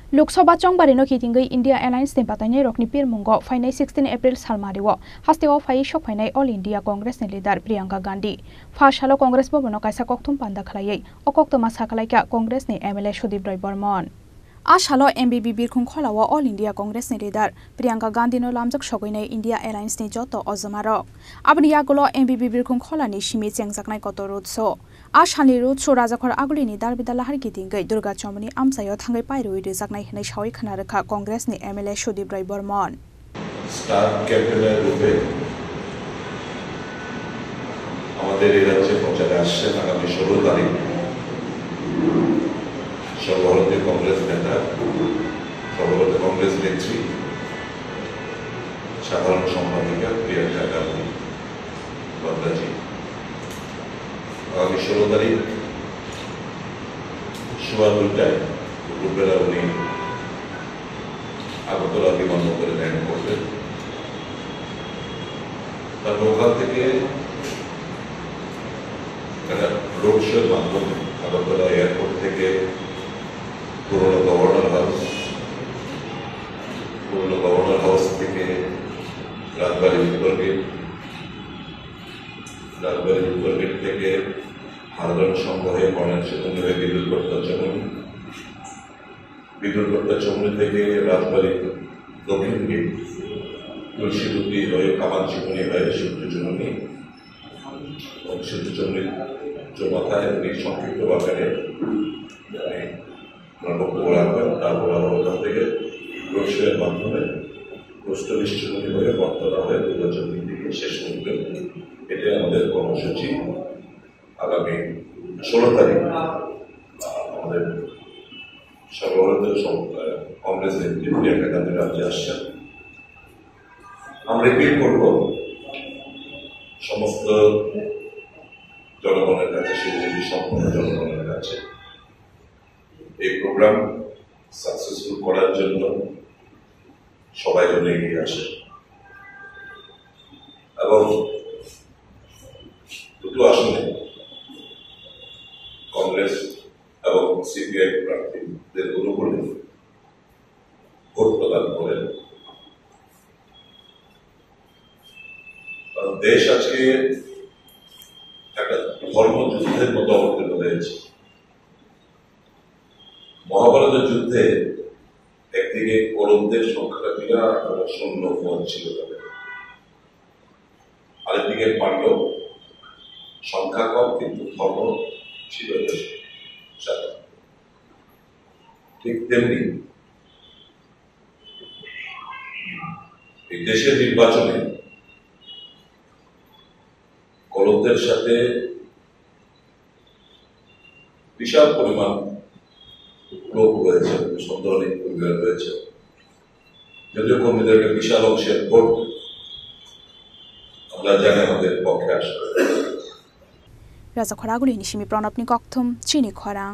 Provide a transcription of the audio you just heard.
Lok Sabha चंबारिनो खिथिंगै India Allianz नि बातायनाय रकनि पिरमुंगो फाइनाय 16 April सालमारिओ हास्तेओ phi सकफायनाय all India Congress नि leader Priyanka Gandhi फासालो Congress भवनो कायसा कक्थुम पान्दा खलायै अकक्तमा साखालायका कांग्रेस नि एमएलए सुदीप राय Burman आसालो MBB बिरखुं खलाओ all India Congress नि leader Priyanka Gandhi no लामजक सगैनाय India Allianz नि जतो अजमारक आबनि आगोलो एमबीबी बिरखुं खलानि सिमि चेंजाकनाय कत रोडशो आसानि रोडशो राजाखर आगुलिनि दारबिदा लाहार गिदिंगै दुर्गा चौमुनि आमसायो थांगै पायरुइ रिजाकनाय हिनै सावै खोनारोखा कांग्रेस नि एमएलए सुदीप राय बर्मन स्टार ক্যাপ্টেনের রূপে আমাদের এই রাজ্যে প্রচারে আসছেন আগামী 16 তারিখ সর্বভারতীয় কংগ্রেস নেতা সর্বভারতীয় কংগ্রেস নেত্রী সাধারণ সম্পাদিকা প্রিয়াঙ্কা গান্ধী বাদ্রাজি আগামী 16 তারিখ সোয়া 2টায় দুপুরবেলা উনি আগরতলা বিমানবন্দরে ল্যান্ড করবেন তারপর ওখান থেকে একটা রোড শোর মাধ্যমে আগরতলা এয়ারপোর্ট থেকে পুরনো গভর্নর হাউস থেকে রাজবাড়ি উত্তর গেট থেকে হারদন সংঘ হয়ে কর্ণেল সেতু হয়ে বিদ্যুৎ চৌমুনি থেকে রাজবাড়ি দক্ষিণ গেট তুলসীদুতি হয়ে কামান চিকুনি হয়ে সূর্যচুমনি এবং সূর্যচুমনির চৌমাথায় উনি সংক্ষিপ্ত আকারে বক্তব্য রাখবেন তারপর আবার ওখান থেকে রোডশোয়ের মাধ্যমে প্রস্তরিশ্চুমনি হয়ে বক্তরা হয়ে দুর্গাচন্দ্রের দিকে শেষ করবে এটাই আমাদের কর্মসূচি আগামী 16 তারিখ আমাদের সর্বভারতীয় কংগ্রেস নেত্রী প্রিয়াঙ্কা গান্ধী রাজ্যে আসছেন আমরা রিপিট করব সমস্ত জনগণের কাছে শিলিগুড়ি সম্পূর্ণ জনগণের কাছে এই প্রোগ্রাম সাকসেসফুল করার জন্য সবাই যেন এগিয়ে আসে এবং দুটো আসনে কংগ্রেস এবং সিপিআই প্রার্থীদের অনুকূলে ভোট প্রদান করেন দেশ আজকে একটা ধর্মযুদ্ধের মতো অবতীর্ণ হয়েছে মহাভারতের যুদ্ধে একদিকে কৌরবদের সংখ্যাটা বিরাট এবং সৈন্য ফৌজ ছিল তাদের আরেকদিকে পাণ্ডব সংখ্যা কম কিন্তু ধর্ম ছিল ঠিক তেমনি এই দেশের নির্বাচনে কৌরবদের সাথে বিশাল পরিমাণ লোক রয়েছে সুন্দর অনেক পরিবার রয়েছে যদিও কর্মীদেরকে বিশাল অংশের ভোট আমরা জানি আমাদের পক্ষে আসবে রাজা খরাগুলি নিশিমি প্রণবনি কক্থম চিনি খরাং